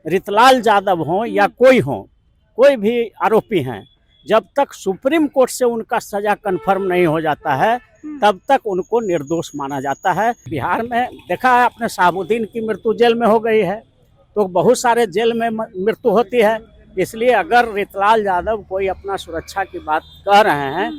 रितलाल यादव हो या कोई हो, कोई भी आरोपी हैं, जब तक सुप्रीम कोर्ट से उनका सजा कन्फर्म नहीं हो जाता है तब तक उनको निर्दोष माना जाता है। बिहार में देखा है आपने, शहाबुद्दीन की मृत्यु जेल में हो गई है, तो बहुत सारे जेल में मृत्यु होती है। इसलिए अगर रितलाल यादव कोई अपना सुरक्षा की बात कह रहे हैं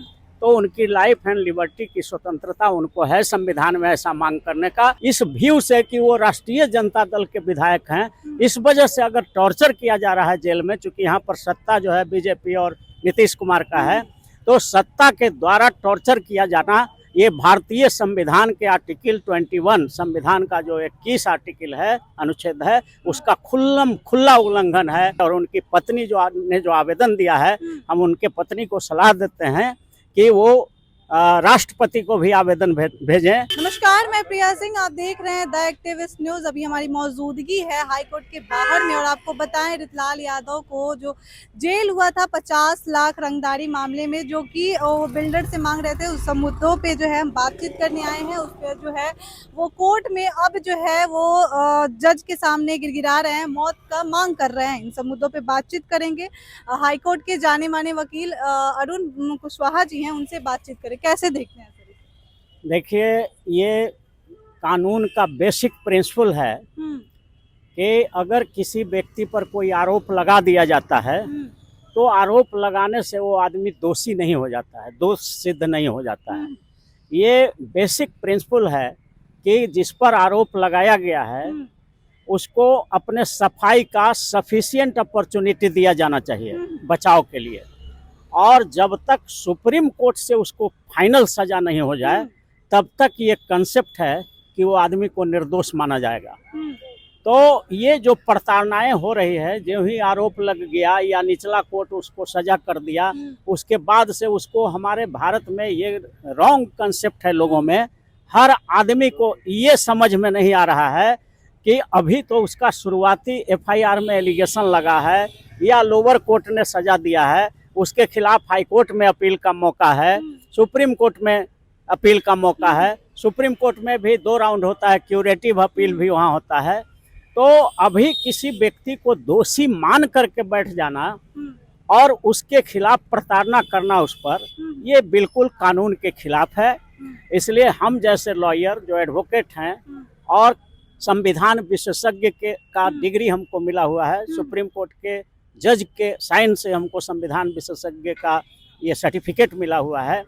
तो उनकी लाइफ एंड लिबर्टी की स्वतंत्रता उनको है संविधान में ऐसा मांग करने का। इस व्यू से कि वो राष्ट्रीय जनता दल के विधायक हैं, इस वजह से अगर टॉर्चर किया जा रहा है जेल में, चूंकि यहाँ पर सत्ता जो है बीजेपी और नीतीश कुमार का है, तो सत्ता के द्वारा टॉर्चर किया जाना ये भारतीय संविधान के आर्टिकल 21 संविधान का जो 21 आर्टिकल है, अनुच्छेद है, उसका खुला उल्लंघन है। और उनकी पत्नी ने जो आवेदन दिया है, हम उनके पत्नी को सलाह देते हैं कि वो राष्ट्रपति को भी आवेदन भेजें। नमस्कार, मैं प्रिया सिंह, आप देख रहे हैं द एक्टिविस्ट न्यूज। अभी हमारी मौजूदगी है हाईकोर्ट के बाहर में और आपको बताएं रितलाल यादव को जो जेल हुआ था 50 लाख रंगदारी मामले में, जो कि वो बिल्डर से मांग रहे थे, उस मुद्दों पे जो है हम बातचीत करने आए हैं। उस पर जो है वो कोर्ट में अब जो है वो जज के सामने गिड़गिड़ा रहे हैं, मौत का मांग कर रहे हैं। इन सब मुद्दों पे बातचीत करेंगे। हाईकोर्ट के जाने माने वकील अरुण कुशवाहा जी हैं, उनसे बातचीत करें। कैसे देखते हैं सर? देखिए, ये कानून का बेसिक प्रिंसिपल है कि अगर किसी व्यक्ति पर कोई आरोप लगा दिया जाता है तो आरोप लगाने से वो आदमी दोषी नहीं हो जाता है, दोष सिद्ध नहीं हो जाता है। ये बेसिक प्रिंसिपल है कि जिस पर आरोप लगाया गया है उसको अपने सफाई का सफिशिएंट अपॉर्चुनिटी दिया जाना चाहिए बचाव के लिए। और जब तक सुप्रीम कोर्ट से उसको फाइनल सजा नहीं हो जाए तब तक ये कंसेप्ट है कि वो आदमी को निर्दोष माना जाएगा। तो ये जो प्रताड़नाएं हो रही है, जो ही आरोप लग गया या निचला कोर्ट उसको सजा कर दिया, उसके बाद से उसको, हमारे भारत में ये रॉन्ग कंसेप्ट है लोगों में। हर आदमी को ये समझ में नहीं आ रहा है कि अभी तो उसका शुरुआती एफआईआर में एलिगेशन लगा है या लोअर कोर्ट ने सजा दिया है, उसके खिलाफ हाई कोर्ट में अपील का मौका है, सुप्रीम कोर्ट में अपील का मौका है। सुप्रीम कोर्ट में भी 2 राउंड होता है, क्यूरेटिव अपील भी वहाँ होता है। तो अभी किसी व्यक्ति को दोषी मान करके बैठ जाना और उसके खिलाफ प्रताड़ना करना उस पर, ये बिल्कुल कानून के खिलाफ है। इसलिए हम जैसे लॉयर जो एडवोकेट हैं और संविधान विशेषज्ञ का डिग्री हमको मिला हुआ है, सुप्रीम कोर्ट के जज के साइन से हमको संविधान विशेषज्ञ का ये सर्टिफिकेट मिला हुआ है।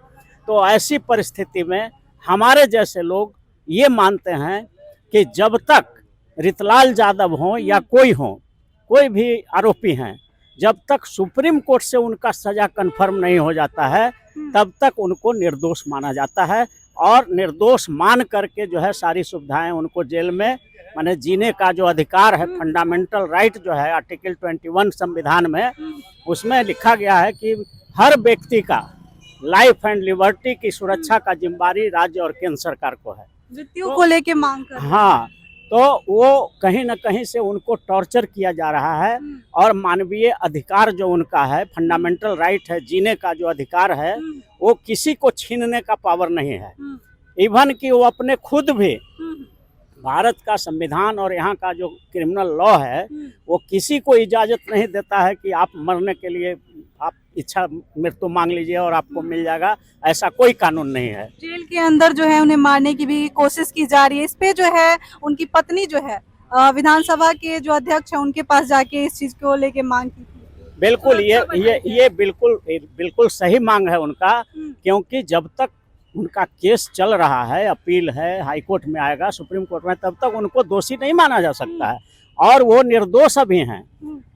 तो ऐसी परिस्थिति में हमारे जैसे लोग ये मानते हैं कि जब तक रितलाल यादव हो या कोई हो, कोई भी आरोपी हैं, जब तक सुप्रीम कोर्ट से उनका सजा कन्फर्म नहीं हो जाता है तब तक उनको निर्दोष माना जाता है। और निर्दोष मान करके जो है सारी सुविधाएं उनको जेल में, माने जीने का जो अधिकार है, फंडामेंटल राइट जो है आर्टिकल 21 संविधान में, उसमें लिखा गया है कि हर व्यक्ति का लाइफ एंड लिबर्टी की सुरक्षा का जिम्मेदारी राज्य और केंद्र सरकार को है। मृत्यु को लेके मांग कर, हाँ, तो वो कहीं ना कहीं से उनको टॉर्चर किया जा रहा है और मानवीय अधिकार जो उनका है, फंडामेंटल राइट है, जीने का जो अधिकार है, वो किसी को छीनने का पावर नहीं है। इवन कि वो अपने खुद भी, भारत का संविधान और यहाँ का जो क्रिमिनल लॉ है वो किसी को इजाज़त नहीं देता है कि आप मरने के लिए आप इच्छा मृत्यु मांग लीजिए और आपको मिल जाएगा, ऐसा कोई कानून नहीं है। जेल के अंदर जो है उन्हें मारने की भी कोशिश की जा रही है। इस पे जो है उनकी पत्नी जो है विधानसभा के जो अध्यक्ष है उनके पास जाके इस चीज को लेके मांग की थी। बिल्कुल, ये बिल्कुल सही मांग है उनका, क्योंकि जब तक उनका केस चल रहा है, अपील है, हाई कोर्ट में आएगा, सुप्रीम कोर्ट में, तब तक उनको दोषी नहीं माना जा सकता है और वो निर्दोष अभी हैं।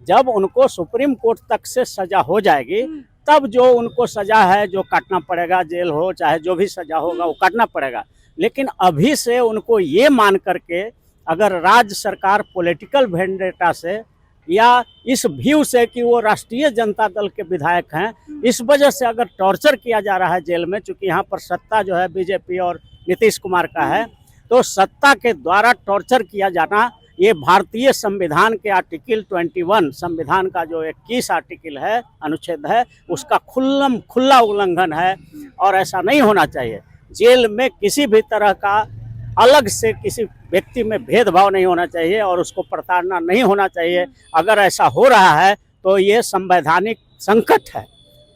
जब उनको सुप्रीम कोर्ट तक से सजा हो जाएगी तब जो उनको सजा है जो काटना पड़ेगा, जेल हो चाहे जो भी सजा होगा वो काटना पड़ेगा। लेकिन अभी से उनको ये मान करके, अगर राज्य सरकार पॉलिटिकल वेंडेटा से या इस व्यू से कि वो राष्ट्रीय जनता दल के विधायक हैं, इस वजह से अगर टॉर्चर किया जा रहा है जेल में, चूंकि यहाँ पर सत्ता जो है बीजेपी और नीतीश कुमार का है, तो सत्ता के द्वारा टॉर्चर किया जाना ये भारतीय संविधान के आर्टिकल 21 संविधान का जो 21 आर्टिकल है, अनुच्छेद है, उसका खुला उल्लंघन है और ऐसा नहीं होना चाहिए। जेल में किसी भी तरह का अलग से किसी व्यक्ति में भेदभाव नहीं होना चाहिए और उसको प्रताड़ना नहीं होना चाहिए। अगर ऐसा हो रहा है तो ये संवैधानिक संकट है,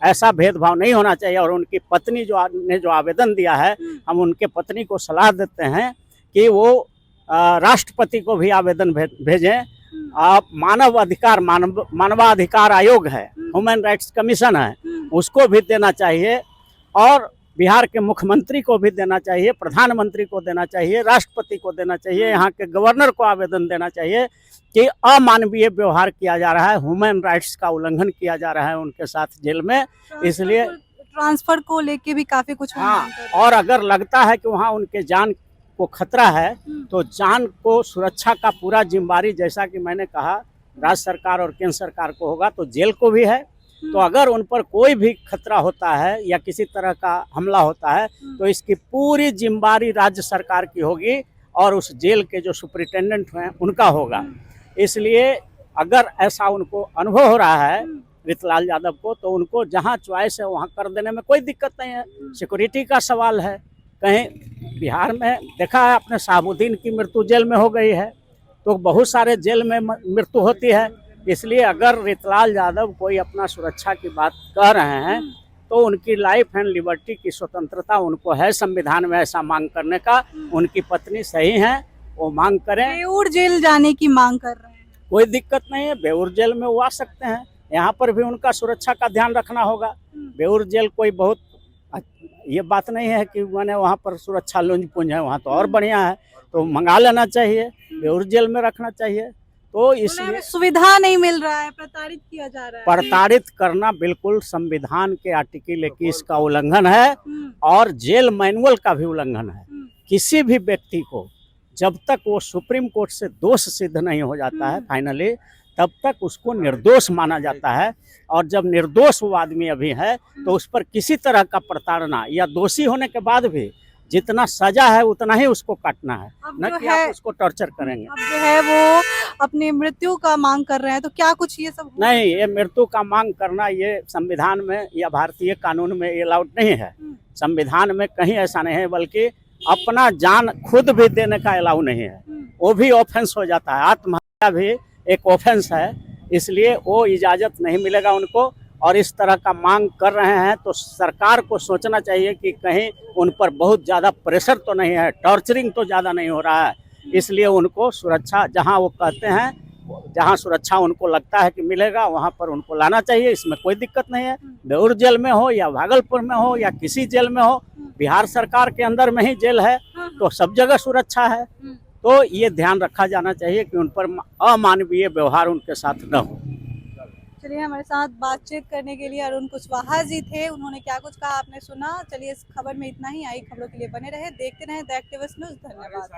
ऐसा भेदभाव नहीं होना चाहिए। और उनकी पत्नी ने जो आवेदन दिया है, हम उनके पत्नी को सलाह देते हैं कि वो राष्ट्रपति को भी आवेदन भेजें। आप मानवाधिकार आयोग है, ह्यूमन राइट्स कमीशन है, उसको भी देना चाहिए और बिहार के मुख्यमंत्री को भी देना चाहिए, प्रधानमंत्री को देना चाहिए, राष्ट्रपति को देना चाहिए, यहाँ के गवर्नर को आवेदन देना चाहिए कि अमानवीय व्यवहार किया जा रहा है, ह्यूमन राइट्स का उल्लंघन किया जा रहा है उनके साथ जेल में। इसलिए ट्रांसफर को लेके भी काफी कुछ हाँ, और अगर लगता है कि वहाँ उनके जान को खतरा है तो जान को सुरक्षा का पूरा जिम्मेदारी, जैसा कि मैंने कहा, राज्य सरकार और केंद्र सरकार को होगा, तो जेल को भी है। तो अगर उन पर कोई भी खतरा होता है या किसी तरह का हमला होता है तो इसकी पूरी जिम्मेदारी राज्य सरकार की होगी और उस जेल के जो सुपरिटेंडेंट हैं उनका होगा। इसलिए अगर ऐसा उनको अनुभव हो रहा है रितलाल यादव को, तो उनको जहां चॉइस है वहां कर देने में कोई दिक्कत नहीं है। सिक्योरिटी का सवाल है। कहीं बिहार में देखा है आपने, शहाबुद्दीन की मृत्यु जेल में हो गई है, तो बहुत सारे जेल में मृत्यु होती है। इसलिए अगर रितलाल यादव कोई अपना सुरक्षा की बात कह रहे हैं तो उनकी लाइफ एंड लिबर्टी की स्वतंत्रता उनको है, संविधान में ऐसा मांग करने का। उनकी पत्नी सही है, वो मांग करें। बेऊर जेल जाने की मांग कर रहे हैं, कोई दिक्कत नहीं है, बेऊर जेल में वो आ सकते हैं। यहाँ पर भी उनका सुरक्षा का ध्यान रखना होगा। बेऊर जेल कोई बहुत ये बात नहीं है कि मैंने वहाँ पर सुरक्षा लुंज पुंज है, वहाँ तो और बढ़िया है, तो मंगा लेना चाहिए, बेऊर जेल में रखना चाहिए। तो इसलिए सुविधा नहीं मिल रहा है, प्रताड़ित किया जा रहा है। प्रताड़ित करना बिल्कुल संविधान के आर्टिकल 21 का उल्लंघन है और जेल मैनुअल का भी उल्लंघन है। किसी भी व्यक्ति को जब तक वो सुप्रीम कोर्ट से दोष सिद्ध नहीं हो जाता है फाइनली, तब तक उसको निर्दोष माना जाता है। और जब निर्दोष वो आदमी अभी है तो उस पर किसी तरह का प्रताड़ना या दोषी होने के बाद भी जितना सजा है उतना ही उसको काटना है, न कि आप उसको टॉर्चर करेंगे। अब जो है वो अपनी मृत्यु का मांग कर रहे हैं, तो क्या कुछ ये सब नहीं, ये मृत्यु का मांग करना ये संविधान में या भारतीय कानून में अलाउड नहीं है। संविधान में कहीं ऐसा नहीं है, बल्कि अपना जान खुद भी देने का अलाउ नहीं है, वो भी ऑफेंस हो जाता है। आत्महत्या भी एक ऑफेंस है, इसलिए वो इजाज़त नहीं मिलेगा उनको। और इस तरह का मांग कर रहे हैं तो सरकार को सोचना चाहिए कि कहीं उन पर बहुत ज़्यादा प्रेशर तो नहीं है, टॉर्चरिंग तो ज़्यादा नहीं हो रहा है। इसलिए उनको सुरक्षा, जहां वो कहते हैं, जहां सुरक्षा उनको लगता है कि मिलेगा, वहां पर उनको लाना चाहिए। इसमें कोई दिक्कत नहीं है। बेऊर जेल में हो या भागलपुर में हो या किसी जेल में हो, बिहार सरकार के अंदर में ही जेल है तो सब जगह सुरक्षा है। तो ये ध्यान रखा जाना चाहिए कि उन पर अमानवीय व्यवहार उनके साथ न हो। चलिए, हमारे साथ बातचीत करने के लिए अरुण कुशवाहा जी थे। उन्होंने क्या कुछ कहा आपने सुना। चलिए, इस खबर में इतना ही। आई खबरों के लिए बने रहे, देखते रहे द एक्टिविस्ट न्यूज़। धन्यवाद।